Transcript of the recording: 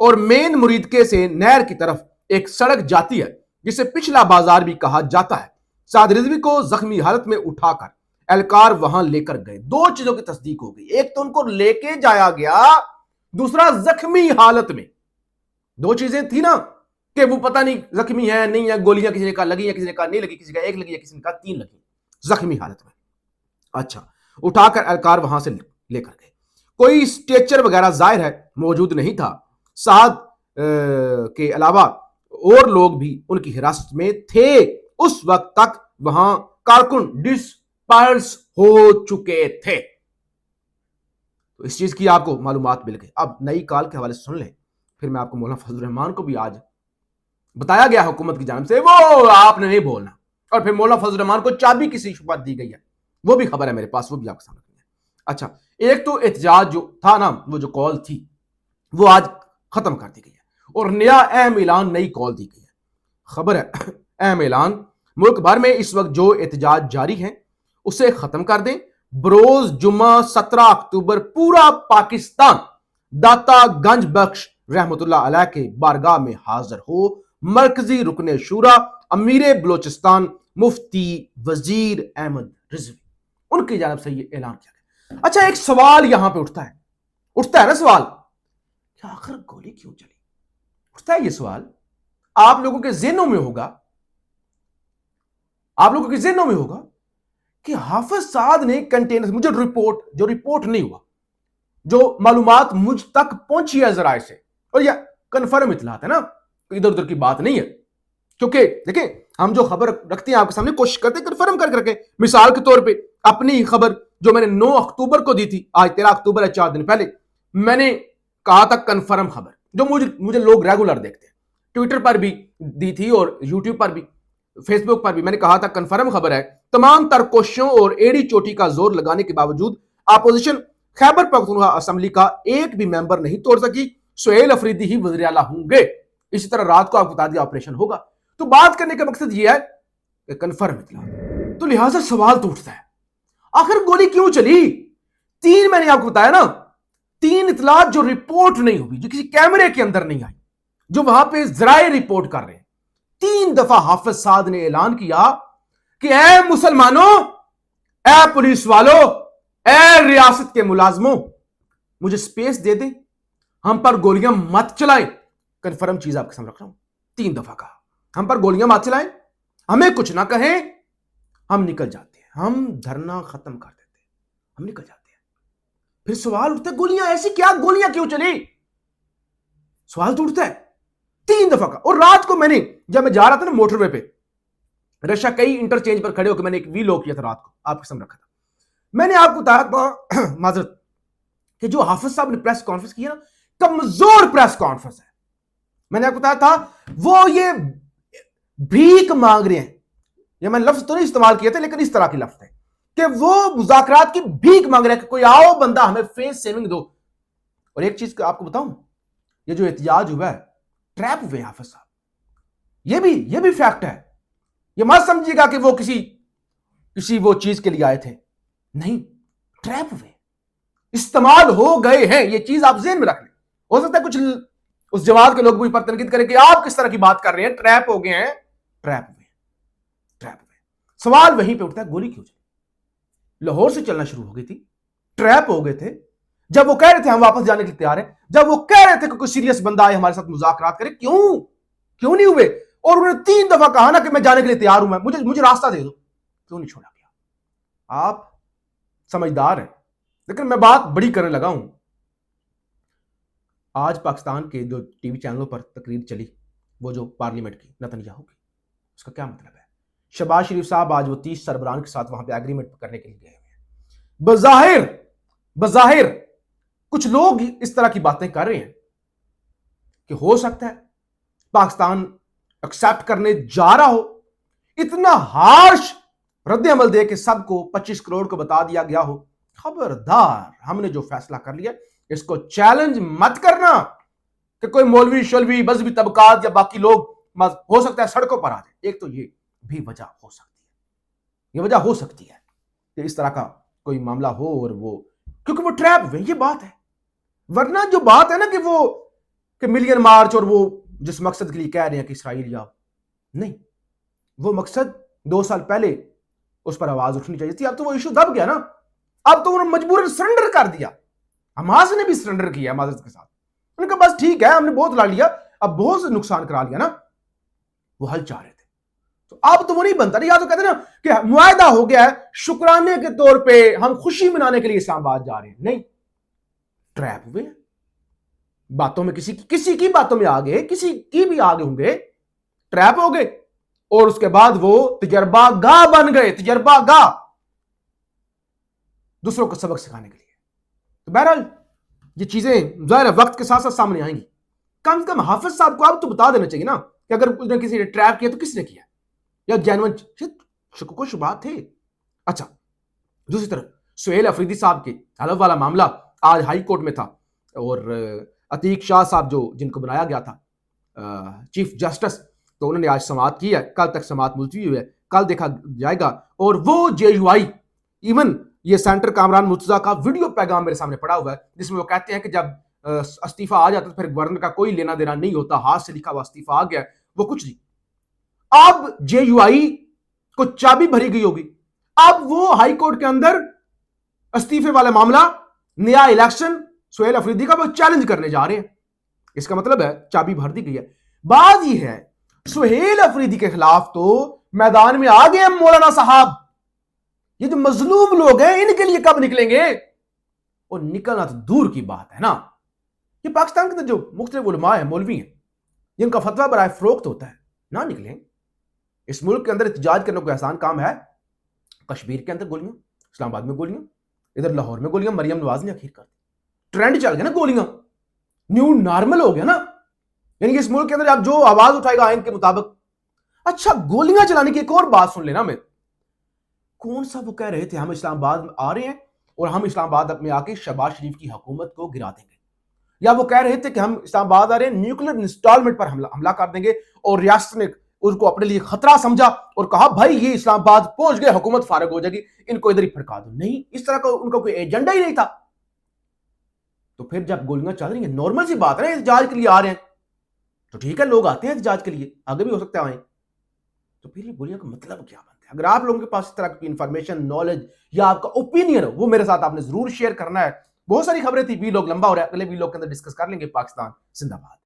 اور مین مریدکے سے نہر کی طرف ایک سڑک جاتی ہے جسے پچھلا بازار بھی کہا جاتا ہے۔ سعد رضوی کو زخمی حالت میں اٹھا کر اہلکار وہاں لے کر گئے۔ دو چیزوں کی تصدیق ہو گئی، ایک تو ان کو لے کے جایا گیا، دوسرا زخمی حالت میں۔ دو چیزیں تھی نا کہ وہ پتہ نہیں زخمی ہے نہیں ہے، گولیاں کسی نے کہا لگی ہیں، کسی نے کہا نہیں لگی، کسی کا ایک لگی ہے، کسی نے کہا 3 لگی، زخمی حالت میں۔ اچھا، اٹھا کر اہلکار وہاں سے لے کر گئے۔ کوئی اسٹیچر وغیرہ ظاہر ہے موجود نہیں تھا۔ سعد کے علاوہ اور لوگ بھی ان کی حراست میں تھے۔ اس وقت تک وہاں کارکن ڈسپرس ہو چکے تھے۔ تو اس چیز کی آپ کو معلومات مل گئی۔ اب نئی کال کے حوالے سے سن لیں، پھر میں آپ کو مولانا فضل الرحمان کو بھی آج بتایا گیا حکومت کی جانب سے، وہ آپ نے نہیں بولنا، اور پھر مولانا فضل الرحمان کو چابی کسی شبہت دی گئی ہے، وہ بھی خبر ہے میرے پاس، وہ بھی آپ کے سامنے ہے۔ اچھا، ایک تو احتجاج جو تھا نا، وہ جو کال تھی وہ آج ختم کر دی گئی ہے، اور نیا اہم اعلان، نئی کال دی گئی ہے۔ خبر ہے اہم اعلان، ملک بھر میں اس وقت جو احتجاج جاری ہیں اسے ختم کر دیں۔ بروز جمعہ 17 اکتوبر پورا پاکستان داتا گنج بخش رحمت اللہ علیہ کے بارگاہ میں حاضر ہو۔ مرکزی رکن شورا امیر بلوچستان مفتی وزیر احمد رضوی، ان کی جانب سے یہ اعلان کیا گیا۔ اچھا، ایک سوال یہاں پہ اٹھتا ہے نا سوال، کہ آخر گولی کیوں چلی؟ اٹھتا ہے یہ سوال، آپ لوگوں کے ذہنوں میں ہوگا، کہ حافظ سعد نے کنٹینر، مجھے رپورٹ نہیں ہوا، جو معلومات مجھ تک پہنچی ہے ذرائع سے، اور یہ کنفرم اطلاعات ہے نا، ادھر ادھر کی بات نہیں ہے، کیونکہ دیکھیں ہم جو خبر رکھتے ہیں آپ کے سامنے کوشش کرتے ہیں کنفرم کر کے رکھیں۔ مثال کے طور پہ اپنی خبر جو میں نے 9 اکتوبر کو دی تھی، آج 13 اکتوبر ہے، 4 دن پہلے میں نے کہا تھا کنفرم خبر، جو مجھے لوگ ریگولر دیکھتے ہیں، ٹویٹر پر بھی دی تھی اور یوٹیوب پر بھی، فیس بک پر بھی میں نے کہا تھا کنفرم خبر ہے۔ تمام تر کوششوں اور ایڑی چوٹی کا زور لگانے کے باوجود اپوزیشن خیبر پختونخوا اسمبلی کا ایک بھی ممبر نہیں توڑ سکی۔ سہیل افریدی ہی وزیر اعلیٰ ہوں گے۔ اسی طرح رات کو آپ کو بتا دیا آپریشن ہوگا۔ تو بات کرنے کا مقصد یہ ہے کہ کنفرم اطلاع، تو لہٰذا سوال تو اٹھتا ہے آخر گولی کیوں چلی؟ 3 میں نے آپ کو بتایا نا، 3 اطلاعات جو رپورٹ نہیں ہوئی، جو کسی کیمرے کے اندر نہیں آئی، جو وہاں پہ ذرائع رپورٹ کر رہے ہیں۔ 3 دفعہ حافظ سعد نے اعلان کیا کہ اے مسلمانوں، اے پولیس والوں، اے ریاست کے ملازموں، مجھے سپیس دے دیں، ہم پر گولیاں مت چلائیں۔ کنفرم چیز آپ کے سامنے رکھ رہا ہوں، 3 دفعہ کہا ہم پر گولیاں مت چلائیں، ہمیں کچھ نہ کہیں، ہم نکل جاتے ہیں، ہم دھرنا ختم کر دیتے ہیں، ہم نکل جاتے ہیں۔ پھر سوال اٹھتا ہے گولیاں ایسی کیا، گولیاں کیوں چلی؟ سوال تو اٹھتا ہے 3 دفعہ کا۔ اور رات کو میں نے جب میں جا رہا تھا نا موٹر وے پہ، رشا کئی انٹرچینج پر کھڑے ہو کے میں نے ایک ویلوگ کیا تھا رات کو، آپ کے سامنے رکھا تھا۔ میں نے آپ کو بتایا تھا معذرت کہ جو حافظ صاحب نے پریس کانفرنس کی ہے نا، کمزور پریس کانفرنس ہے۔ میں نے آپ کو بتایا تھا وہ یہ بھیک مانگ رہے ہیں، یہ میں لفظ تو نہیں استعمال کیا تھا لیکن اس طرح کی لفظ ہے کہ وہ مذاکرات کی بھیک مانگ رہے ہیں کہ کوئی آؤ بندہ ہمیں فیس سیونگ دو۔ اور ایک چیز آپ کو بتاؤں، یہ جو احتجاج ہوا ہے ٹریپ ہوئے حافظ صاحب، یہ بھی فیکٹ ہے۔ یہ مت سمجھیے گا کہ وہ کسی وہ چیز کے لیے آئے تھے، نہیں، ٹریپ ہوئے، استعمال ہو گئے ہیں۔ یہ چیز آپ ذہن میں رکھ لیں۔ ہو سکتا ہے کچھ اس جماعت کے لوگ بھی پر تنقید کریں کہ آپ کس طرح کی بات کر رہے ہیں، ٹریپ ہو گئے ہیں، ٹریپ ہوئے۔ سوال وہیں پہ اٹھتا ہے گولی کیوں چلی؟ لاہور سے چلنا شروع ہو گئی تھی، ٹریپ ہو گئے تھے۔ جب وہ کہہ رہے تھے ہم واپس جانے کے لیے تیار ہیں، جب وہ کہہ رہے تھے کہ کوئی سیریس بندہ آئے ہمارے ساتھ مذاکرات کرے، کیوں نہیں ہوئے؟ اور انہوں نے 3 دفعہ کہا نا کہ میں جانے کے لیے تیار ہوں، مجھے راستہ دے دو، کیوں نہیں چھوڑا گیا؟ آپ سمجھدار ہیں، لیکن میں بات بڑی کرنے لگا ہوں۔ آج پاکستان کے جو ٹی وی چینلوں پر تقریر چلی، وہ جو پارلیمنٹ کی نتنیاہو کی، اس کا کیا مطلب ہے؟ شہباز شریف صاحب آج وہ 30 سربراہان کے ساتھ وہاں پہ ایگریمنٹ کرنے کے لیے گئے ہوئے ہیں۔ بظاہر کچھ لوگ اس طرح کی باتیں کر رہے ہیں کہ ہو سکتا ہے پاکستان ایکسپٹ کرنے جا رہا ہو، اتنا ہارش رد عمل دے کہ سب کو 25 کروڑ کو بتا دیا گیا ہو۔ خبردار، ہم نے جو فیصلہ کر لیا اس کو چیلنج مت کرنا کہ کوئی مولوی شلوی مذہبی طبقات یا باقی لوگ ہو سکتا ہے سڑکوں پر آ جائیں۔ ایک تو یہ بھی وجہ ہو سکتی ہے کہ اس طرح کا کوئی معاملہ ہو، اور وہ کیونکہ وہ ٹریپ ہوئے، یہ بات ہے۔ ورنہ جو بات ہے نا کہ وہ کہ ملین مارچ اور وہ جس مقصد کے لیے کہہ رہے ہیں کہ اسرائیل جاؤ، نہیں، وہ مقصد 2 سال پہلے اس پر آواز اٹھنی چاہیے تھی. اب تو وہ ایشو دب گیا نا، اب تو انہوں نے مجبوراً سرنڈر کر دیا. حماس نے بھی سرنڈر کیا معذرت کے ساتھ. ان کا بس ٹھیک ہے، ہم نے بہت لڑ لیا، اب بہت سے نقصان کرا لیا نا. وہ حل چاہ رہے تھے، تو اب تو وہ نہیں بنتا. یا تو کہتے ہیں نا کہ معاہدہ ہو گیا ہے، شکرانے کے طور پہ ہم خوشی منانے کے لیے اسلام آباد جا رہے ہیں. نہیں، ٹریپ ہوئے باتوں میں، کسی کی باتوں میں آگے، کسی کی بھی آگے ہوں گے، ٹریپ ہو گئے، اور اس کے بعد وہ تجربہ گاہ بن گئے، تجربہ گاہ دوسروں کو سبق سکھانے کے لیے. تو بہرحال یہ چیزیں ظاہر وقت کے ساتھ ساتھ سامنے آئیں گی. کم سے کم حافظ صاحب کو اب تو بتا دینا چاہیے نا کہ اگر کسی نے ٹریپ کیا تو کس نے کیا، یا جینون شکوک و شبہات تھے. اچھا، دوسری طرف سہیل افریدی صاحب کے حلف والا معاملہ آج ہائی کورٹ میں تھا، اور عتیق شاہ صاحب جن کو بنایا گیا تھا چیف جسٹس، تو انہوں نے آج سماعت کی ہے. کل تک سماعت ملتوی ہوئی ہے، کل دیکھا جائے گا. اور وہ جے یو آئی، ایون یہ سینٹر کامران مرتضیٰ کا ویڈیو پیغام میرے سامنے پڑا ہوا ہے، جس میں وہ کہتے ہیں کہ جب استعفیٰ آ جاتا تو پھر گورنر کا کوئی لینا دینا نہیں ہوتا، ہاتھ سے لکھا ہوا استعفیٰ آ گیا، وہ کچھ نہیں. اب جے یو آئی کو چابی بھری گئی ہوگی، اب وہ ہائی کورٹ کے اندر استعفے والا معاملہ، نیا الیکشن سہیل افریدی کا وہ چیلنج کرنے جا رہے ہیں. اس کا مطلب ہے چابی بھر دی گئی ہے. بات یہ ہے سہیل افریدی کے خلاف تو میدان میں آ گئے مولانا صاحب. یہ جو مظلوم لوگ ہیں ان کے لیے کب نکلیں گے؟ اور نکلنا تو دور کی بات ہے نا. یہ پاکستان کے اندر جو مختلف علماء ہیں، مولوی ہیں، جن کا فتویٰ برائے فروخت ہوتا ہے، نہ نکلیں. اس ملک کے اندر احتجاج کرنا کوئی آسان کام ہے؟ کشمیر کے اندر گولیاں، اسلام آباد میں گولیاں، ادھر لاہور میں گولیاں. مریم نواز نے اخیر کر دی، ٹرینڈ چل گیا نا گولیاں، نیو نارمل ہو گیا نا. یعنی کہ اس ملک کے اندر آپ جو آواز اٹھائے گا آئین کے مطابق. اچھا، گولیاں چلانے کی ایک اور بات سن لینا. میں کون سا وہ کہہ رہے تھے ہم اسلام آباد میں آ رہے ہیں اور ہم اسلام آباد میں آ کے شہباز شریف کی حکومت کو گرا دیں گے، یا وہ کہہ رہے تھے کہ ہم اسلام آباد آ رہے ہیں نیوکلیر انسٹالمنٹ پر حملہ کر دیں گے، اور ریاست نے اس کو اپنے لیے خطرہ سمجھا اور کہا بھائی یہ اسلام آباد پہنچ گئے، حکومت فارغ ہو جائے گی، ان کو ادھر ہی پھڑکا دو. نہیں، اس طرح کا ان کا کوئی ایجنڈا ہی نہیں تھا. تو پھر جب گولیاں چل رہی ہیں، نارمل سی بات ہے نا، احتجاج کے لیے آ رہے ہیں تو ٹھیک ہے، لوگ آتے ہیں احتجاج کے لیے، آگے بھی ہو سکتا ہے آئیں. تو پھر یہ گولیاں کا مطلب کیا بنتا ہے؟ اگر آپ لوگوں کے پاس اس طرح کی انفارمیشن، نالج یا آپ کا اوپینین ہو، وہ میرے ساتھ آپ نے ضرور شیئر کرنا ہے. بہت ساری خبریں تھی، وی لوگ لمبا ہو رہا ہے، اگلے وی لوگ کے اندر ڈسکس کر لیں گے. پاکستان زندہ باد.